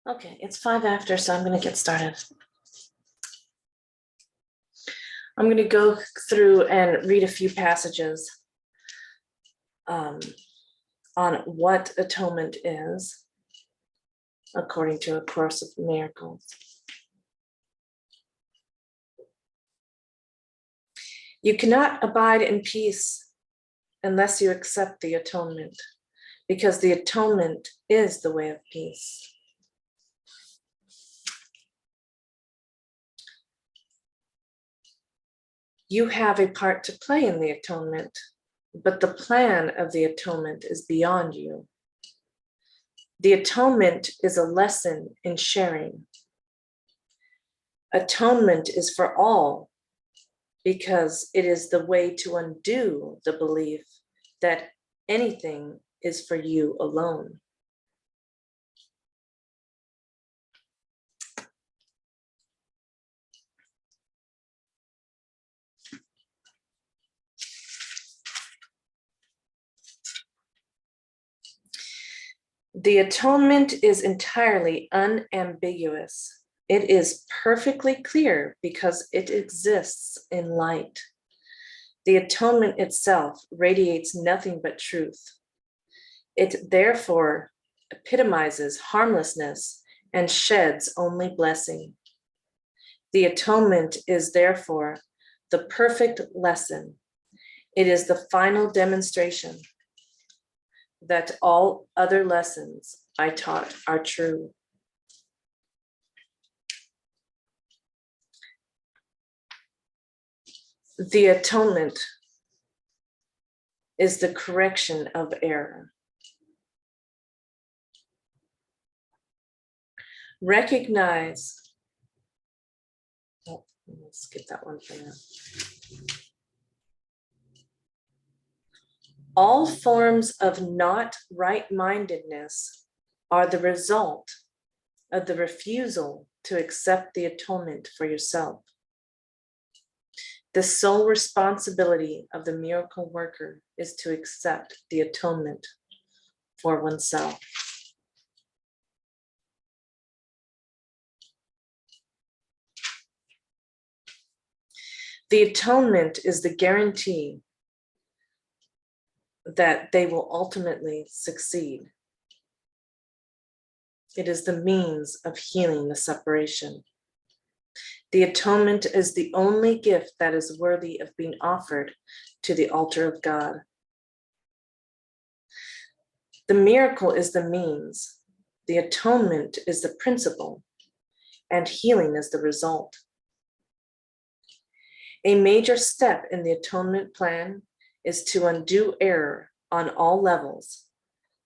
Okay, it's 5 after, so I'm going to get started. I'm going to go through and read a few passages on what atonement is, according to A Course of Miracles. You cannot abide in peace unless you accept the atonement, because the atonement is the way of peace. You have a part to play in the atonement, but the plan of the atonement is beyond you. The atonement is a lesson in sharing. Atonement is for all, because it is the way to undo the belief that anything is for you alone. The atonement is entirely unambiguous. It is perfectly clear because it exists in light. The atonement itself radiates nothing but truth. It therefore epitomizes harmlessness and sheds only blessing. The atonement is therefore the perfect lesson. It is the final demonstration that all other lessons I taught are true. The atonement is the correction of error. Recognize, let's skip that one for now. All forms of not right-mindedness are the result of the refusal to accept the atonement for yourself. The sole responsibility of the miracle worker is to accept the atonement for oneself. The atonement is the guarantee that they will ultimately succeed. It is the means of healing the separation. The atonement is the only gift that is worthy of being offered to the altar of God. The miracle is the means, the atonement is the principle, and healing is the result. A major step in the atonement plan is to undo error on all levels,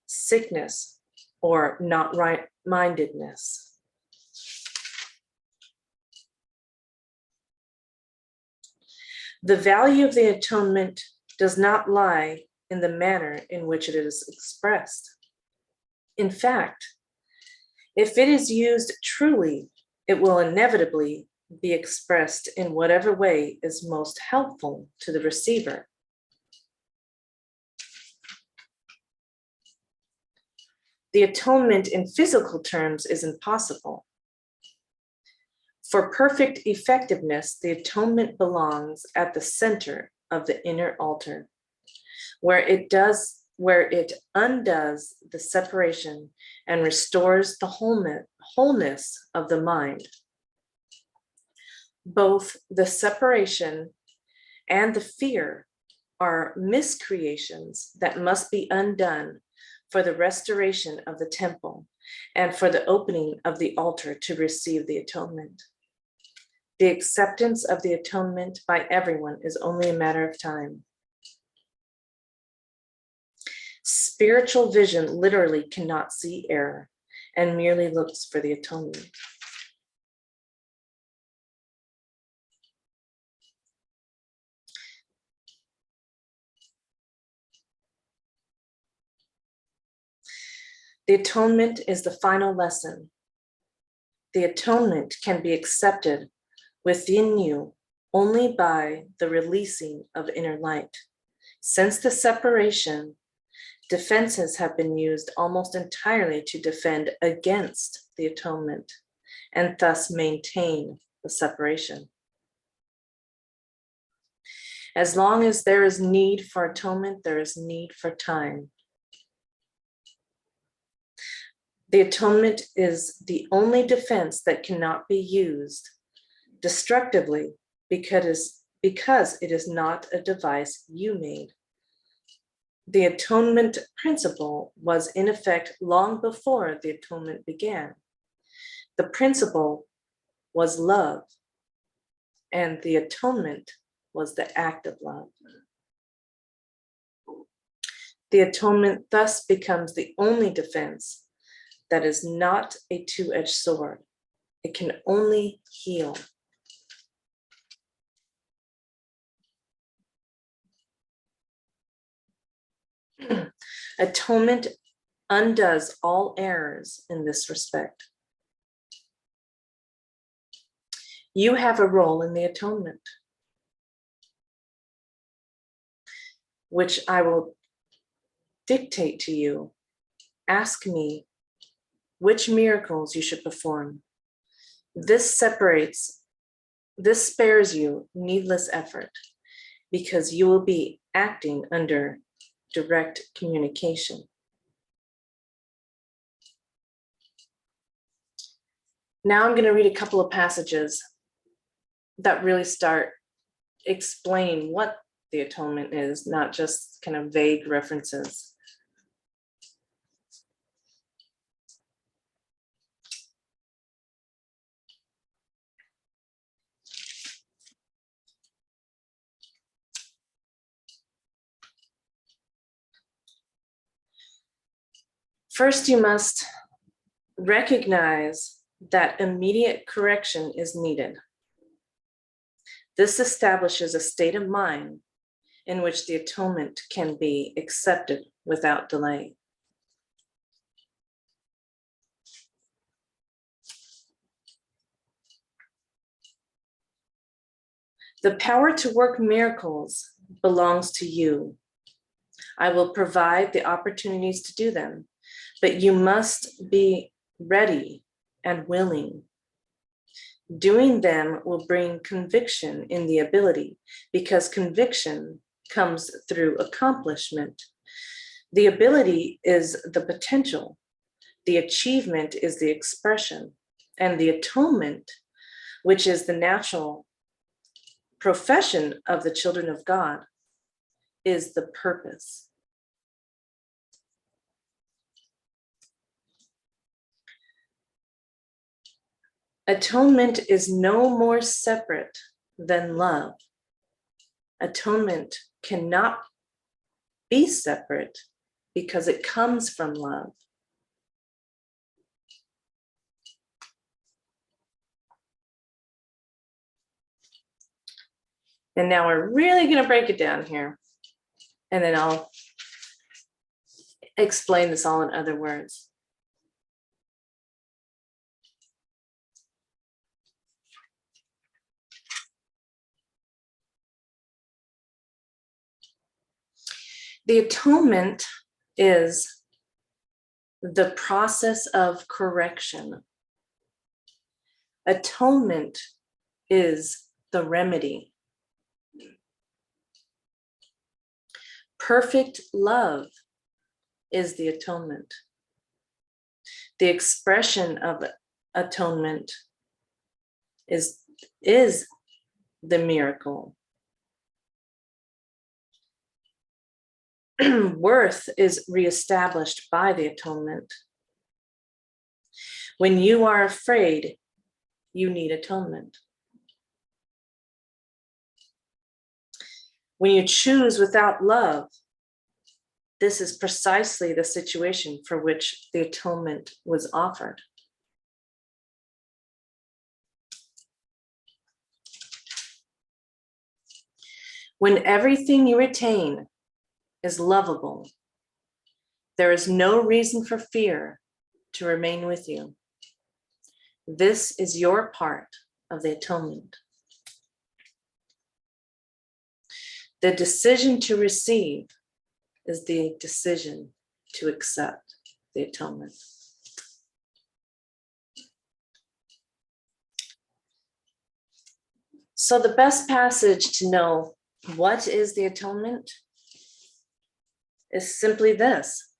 sickness or not right-mindedness. The value of the atonement does not lie in the manner in which it is expressed. In fact, if it is used truly, it will inevitably be expressed in whatever way is most helpful to the receiver. The atonement in physical terms is impossible. For perfect effectiveness, the atonement belongs at the center of the inner altar, where it undoes the separation and restores the wholeness of the mind. Both the separation and the fear are miscreations that must be undone for the restoration of the temple and for the opening of the altar to receive the atonement. The acceptance of the atonement by everyone is only a matter of time. Spiritual vision literally cannot see error and merely looks for the atonement. The atonement is the final lesson. The atonement can be accepted within you only by the releasing of inner light. Since the separation, Defenses have been used almost entirely to defend against the atonement and thus maintain the separation. As long as there is need for atonement, there is need for time. The atonement is the only defense that cannot be used destructively because it is not a device you made. The atonement principle was in effect long before the atonement began. The principle was love, and the atonement was the act of love. The atonement thus becomes the only defense that is not a two-edged sword. It can only heal. Atonement undoes all errors in this respect. You have a role in the atonement, which I will dictate to you. Ask me which miracles you should perform. This spares you needless effort because you will be acting under direct communication. Now I'm going to read a couple of passages that really start explaining what the atonement is, not just kind of vague references. First, you must recognize that immediate correction is needed. This establishes a state of mind in which the atonement can be accepted without delay. The power to work miracles belongs to you. I will provide the opportunities to do them, but you must be ready and willing. Doing them will bring conviction in the ability, because conviction comes through accomplishment. The ability is the potential, the achievement is the expression, and the atonement, which is the natural profession of the children of God, is the purpose. Atonement is no more separate than love. Atonement cannot be separate because it comes from love. And now we're really going to break it down here, and then I'll explain this all in other words. The atonement is the process of correction. Atonement is the remedy. Perfect love is the atonement. The expression of atonement is the miracle. Worth is reestablished by the atonement. When you are afraid, you need atonement. When you choose without love, this is precisely the situation for which the atonement was offered. When everything you retain is lovable, there is no reason for fear to remain with you. This is your part of the atonement. The decision to receive is the decision to accept the atonement. So the best passage to know what is the atonement is simply this: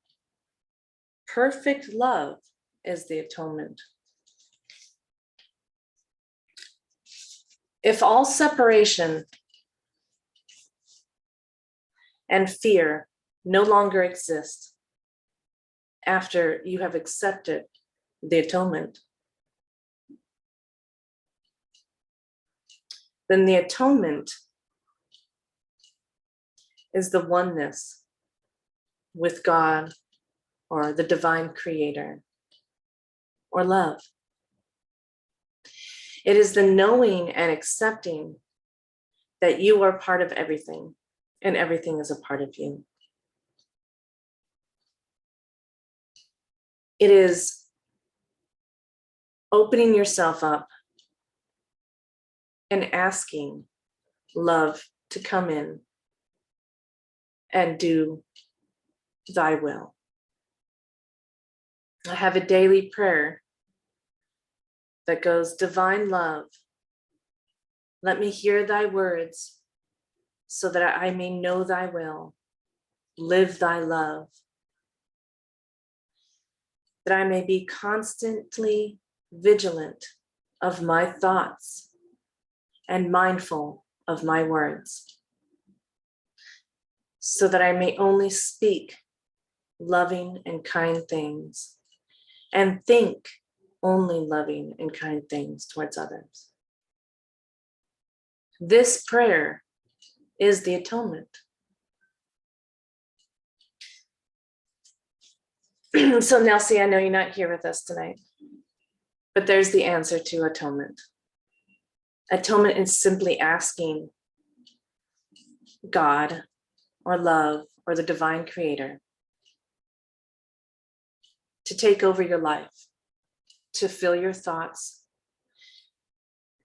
perfect love is the atonement. If all separation and fear no longer exist after you have accepted the atonement, then the atonement is the oneness with God or the divine creator or love. It is the knowing and accepting that you are part of everything and everything is a part of you. It is opening yourself up and asking love to come in and do thy will. I have a daily prayer that goes, divine love, let me hear thy words so that I may know thy will, live thy love, that I may be constantly vigilant of my thoughts and mindful of my words, so that I may only speak loving and kind things and think only loving and kind things towards others. This prayer is the atonement. So Nelsie, I know you're not here with us tonight, but there's the answer to atonement. Atonement is simply asking God or love or the divine creator to take over your life, to fill your thoughts,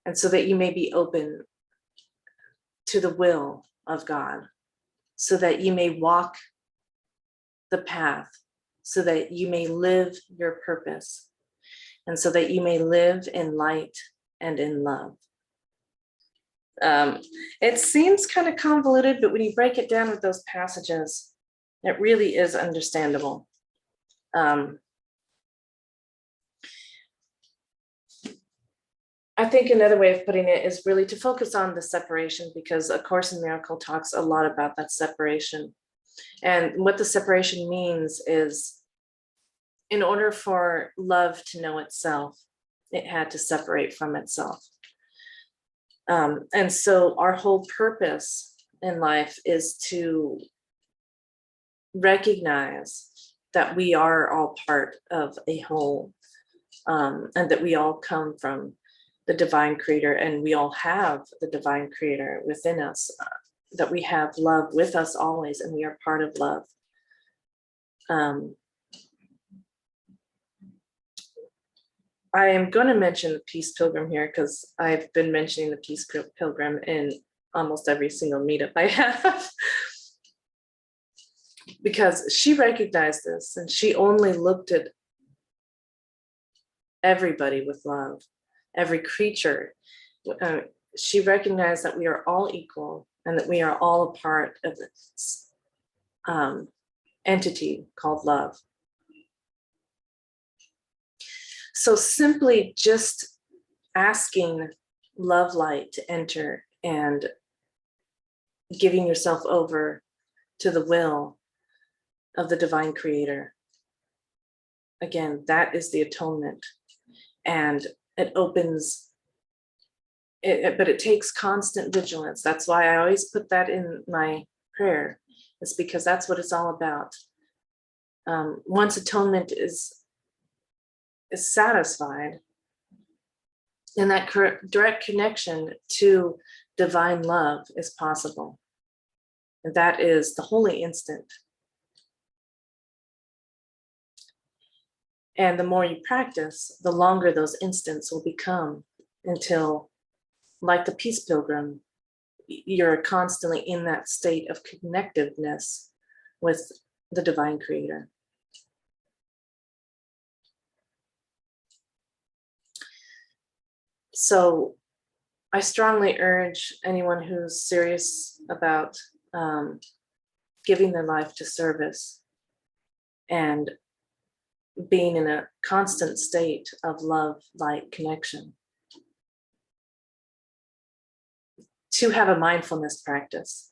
and so that you may be open to the will of God, so that you may walk the path, so that you may live your purpose, and so that you may live in light and in love. It seems kind of convoluted, but when you break it down with those passages, it really is understandable. I think another way of putting it is really to focus on the separation, because A Course in Miracles talks a lot about that separation. And what the separation means is, in order for love to know itself, it had to separate from itself. And so our whole purpose in life is to recognize that we are all part of a whole, and that we all come from the divine creator, and we all have the divine creator within us, that we have love with us always, and we are part of love. I am going to mention the Peace Pilgrim here because I've been mentioning the Peace Pilgrim in almost every single meetup I have. Because she recognized this, and she only looked at everybody with love, every creature. She recognized that we are all equal and that we are all a part of this entity called love. So simply just asking love light to enter and giving yourself over to the will of the divine creator. Again, that is the atonement. And it opens, but it takes constant vigilance. That's why I always put that in my prayer. It's because that's what it's all about. Once atonement is satisfied, and that direct connection to divine love is possible. And that is the holy instant. And the more you practice, the longer those instants will become, until, like the Peace Pilgrim, you're constantly in that state of connectiveness with the divine creator. So I strongly urge anyone who's serious about giving their life to service and being in a constant state of love, light, connection, to have a mindfulness practice.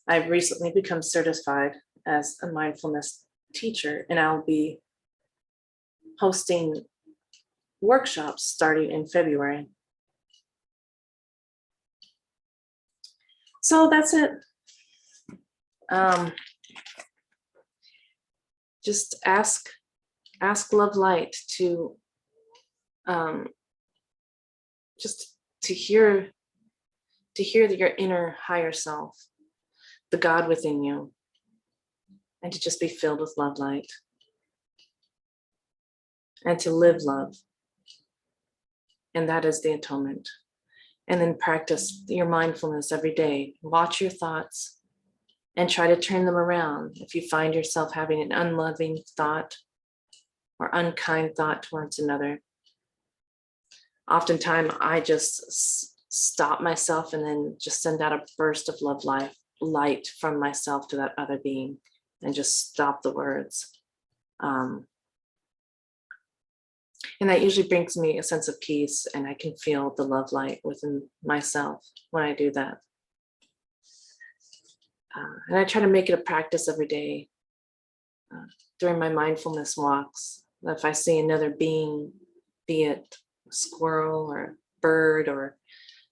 I've recently become certified as a mindfulness teacher, and I'll be hosting workshops starting in February. So that's it. Just ask love light to just to hear your inner higher self, the God within you, and to just be filled with love light and to live love. And that is the atonement. And then practice your mindfulness every day. Watch your thoughts and try to turn them around. If you find yourself having an unloving thought or unkind thought towards another, oftentimes I just stop myself and then just send out a burst of love light from myself to that other being, and just stop the words. And that usually brings me a sense of peace, and I can feel the love light within myself when I do that. And I try to make it a practice every day during my mindfulness walks. If I see another being, be it a squirrel or a bird or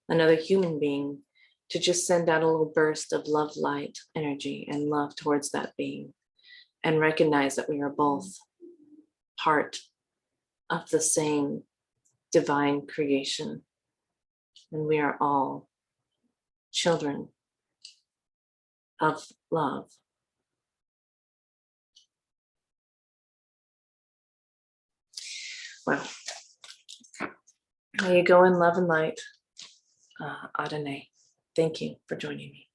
another human being, to just send out a little burst of love, light, energy, and love towards that being, and recognize that we are both part of the same divine creation, and we are all children of love. Well, may you go in love and light. Adonai. Thank you for joining me.